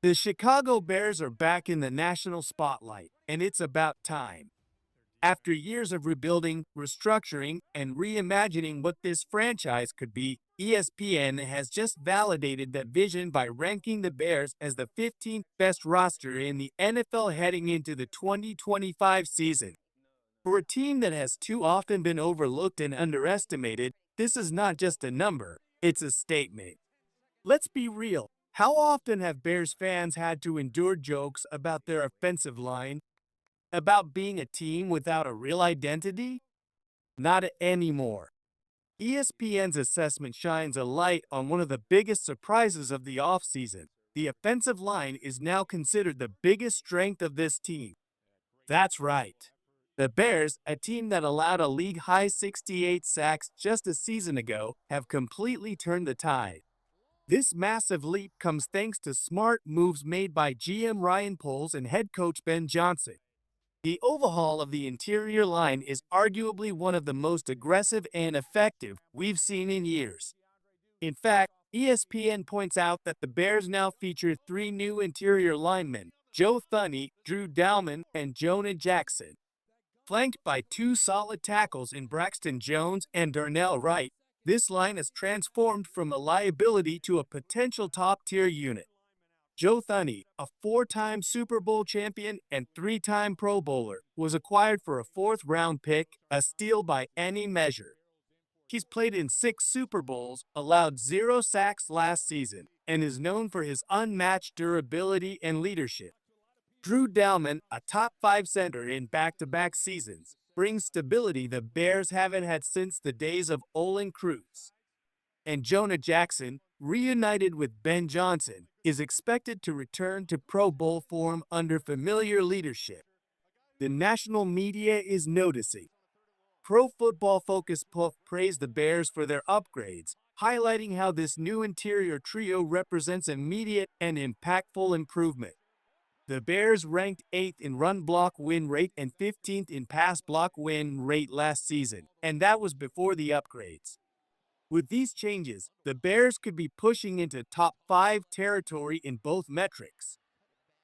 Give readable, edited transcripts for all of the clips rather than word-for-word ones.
The Chicago Bears are back in the national spotlight, and it's about time. After years of rebuilding, restructuring, and reimagining what this franchise could be, ESPN has just validated that vision by ranking the Bears as the 15th best roster in the NFL heading into the 2025 season. For a team that has too often been overlooked and underestimated, this is not just a number, it's a statement. Let's be real. How often have Bears fans had to endure jokes about their offensive line, about being a team without a real identity? Not anymore. ESPN's assessment shines a light on one of the biggest surprises of the offseason. The offensive line is now considered the biggest strength of this team. That's right. The Bears, a team that allowed a league-high 68 sacks just a season ago, have completely turned the tide. This massive leap comes thanks to smart moves made by GM Ryan Poles and head coach Ben Johnson. The overhaul of the interior line is arguably one of the most aggressive and effective we've seen in years. In fact, ESPN points out that the Bears now feature three new interior linemen, Joe Thuney, Drew Dalman, and Jonah Jackson. Flanked by two solid tackles in Braxton Jones and Darnell Wright, this line has transformed from a liability to a potential top-tier unit. Joe Thuney, a four-time Super Bowl champion and three-time Pro Bowler, was acquired for a fourth-round pick, a steal by any measure. He's played in 6 Super Bowls, allowed 0 sacks last season, and is known for his unmatched durability and leadership. Drew Dalman, a top-5 center in back-to-back seasons, brings stability the Bears haven't had since the days of Olin Cruz. And Jonah Jackson, reunited with Ben Johnson, is expected to return to Pro Bowl form under familiar leadership. The national media is noticing. Pro Football Focus praised the Bears for their upgrades, highlighting how this new interior trio represents immediate and impactful improvement. The Bears ranked 8th in run block win rate and 15th in pass block win rate last season, and that was before the upgrades. With these changes, the Bears could be pushing into top 5 territory in both metrics.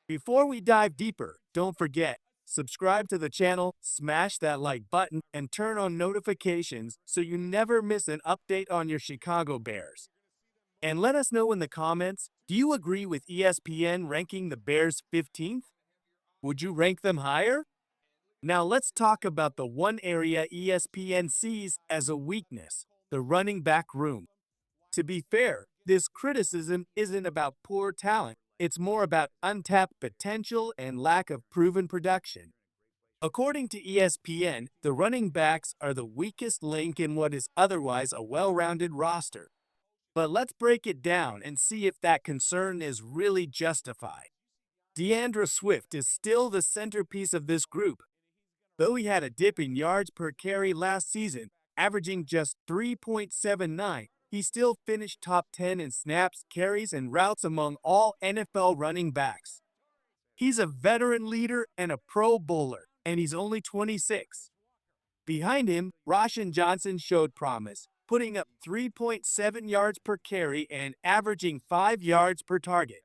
Before we dive deeper, don't forget, subscribe to the channel, smash that like button, and turn on notifications so you never miss an update on your Chicago Bears. And let us know in the comments, do you agree with ESPN ranking the Bears 15th? Would you rank them higher? Now let's talk about the one area ESPN sees as a weakness, the running back room. To be fair, this criticism isn't about poor talent, it's more about untapped potential and lack of proven production. According to ESPN, the running backs are the weakest link in what is otherwise a well-rounded roster. But let's break it down and see if that concern is really justified. DeAndre Swift is still the centerpiece of this group. Though he had a dip in yards per carry last season, averaging just 3.79, he still finished top 10 in snaps, carries, and routes among all NFL running backs. He's a veteran leader and a Pro Bowler, and he's only 26. Behind him, Roschon Johnson showed promise, putting up 3.7 yards per carry and averaging 5 yards per target.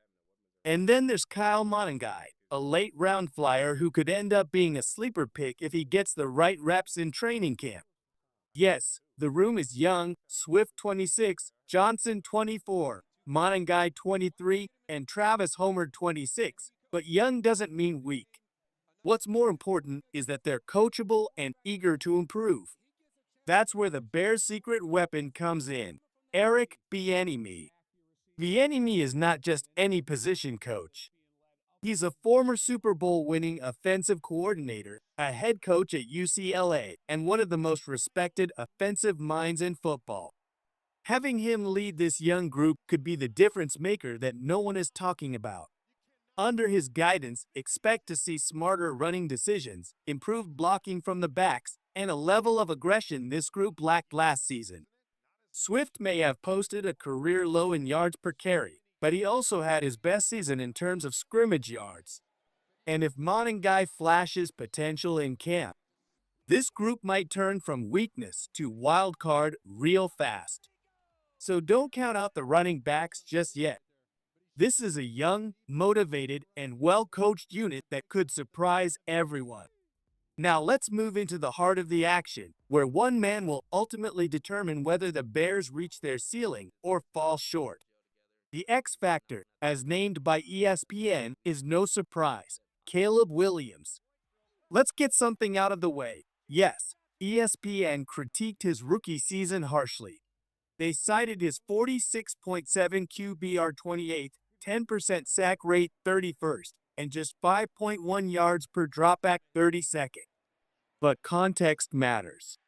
And then there's Kyle Monangai, a late-round flyer who could end up being a sleeper pick if he gets the right reps in training camp. Yes, the room is young, Swift 26, Johnson 24, Monangai 23, and Travis Homer 26, but young doesn't mean weak. What's more important is that they're coachable and eager to improve. That's where the Bears' secret weapon comes in, Eric Bieniemy. Bieniemy is not just any position coach. He's a former Super Bowl winning offensive coordinator, a head coach at UCLA, and one of the most respected offensive minds in football. Having him lead this young group could be the difference maker that no one is talking about. Under his guidance, expect to see smarter running decisions, improved blocking from the backs, and a level of aggression this group lacked last season. Swift may have posted a career low in yards per carry, but he also had his best season in terms of scrimmage yards. And if Monangai flashes potential in camp, this group might turn from weakness to wild card real fast. So don't count out the running backs just yet. This is a young, motivated, and well-coached unit that could surprise everyone. Now let's move into the heart of the action, where one man will ultimately determine whether the Bears reach their ceiling or fall short. The X Factor, as named by ESPN, is no surprise: Caleb Williams. Let's get something out of the way. Yes, ESPN critiqued his rookie season harshly. They cited his 46.7 QBR 28th, 10% sack rate 31st, and just 5.1 yards per dropback 32nd. But context matters.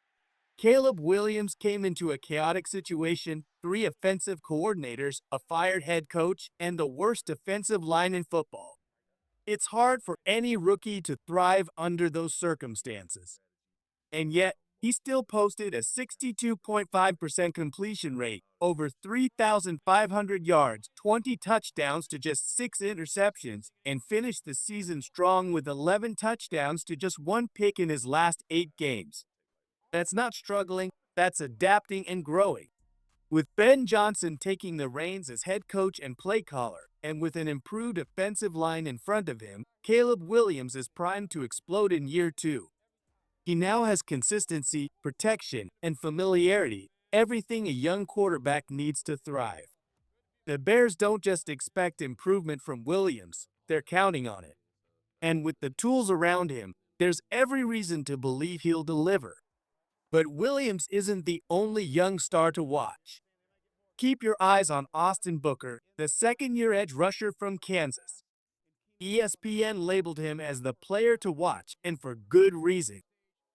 Caleb Williams came into a chaotic situation, three offensive coordinators, a fired head coach, and the worst defensive line in football. It's hard for any rookie to thrive under those circumstances. And yet, he still posted a 62.5% completion rate, over 3,500 yards, 20 touchdowns to just 6 interceptions, and finished the season strong with 11 touchdowns to just one pick in his last 8 games. That's not struggling, that's adapting and growing. With Ben Johnson taking the reins as head coach and play caller, and with an improved offensive line in front of him, Caleb Williams is primed to explode in year 2. He now has consistency, protection, and familiarity, everything a young quarterback needs to thrive. The Bears don't just expect improvement from Williams, they're counting on it. And with the tools around him, there's every reason to believe he'll deliver. But Williams isn't the only young star to watch. Keep your eyes on Austin Booker, the second-year edge rusher from Kansas. ESPN labeled him as the player to watch, and for good reason.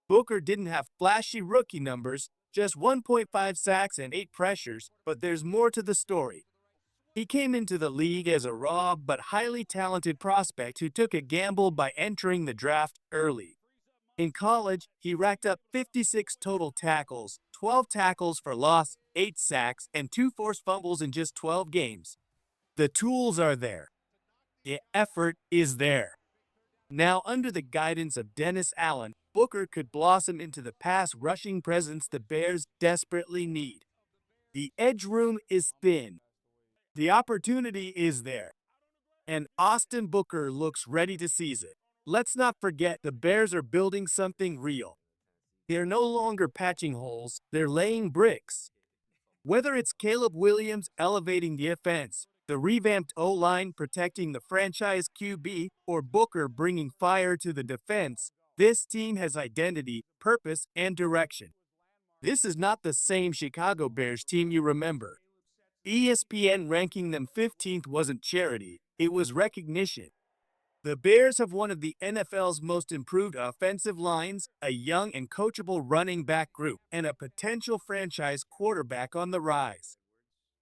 Booker didn't have flashy rookie numbers, just 1.5 sacks and 8 pressures, but there's more to the story. He came into the league as a raw but highly talented prospect who took a gamble by entering the draft early. In college, he racked up 56 total tackles, 12 tackles for loss, 8 sacks, and 2 forced fumbles in just 12 games. The tools are there. The effort is there. Now, under the guidance of Dennis Allen, Booker could blossom into the pass rushing presence the Bears desperately need. The edge room is thin. The opportunity is there. And Austin Booker looks ready to seize it. Let's not forget the Bears are building something real. They're no longer patching holes, they're laying bricks. Whether it's Caleb Williams elevating the offense, the revamped O-line protecting the franchise QB, or Booker bringing fire to the defense, this team has identity, purpose, and direction. This is not the same Chicago Bears team you remember. ESPN ranking them 15th wasn't charity, it was recognition. The Bears have one of the NFL's most improved offensive lines, a young and coachable running back group, and a potential franchise quarterback on the rise.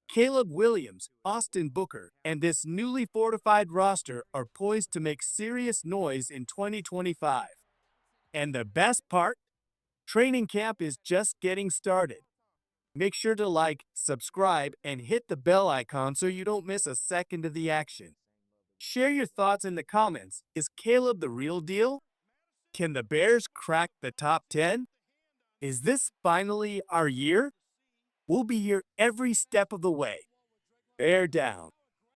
Caleb Williams, Austin Booker, and this newly fortified roster are poised to make serious noise in 2025. And the best part? Training camp is just getting started. Make sure to like, subscribe, and hit the bell icon so you don't miss a second of the action. Share your thoughts in the comments. Is Caleb the real deal? Can the Bears crack the top 10? Is this finally our year? We'll be here every step of the way. Bear down.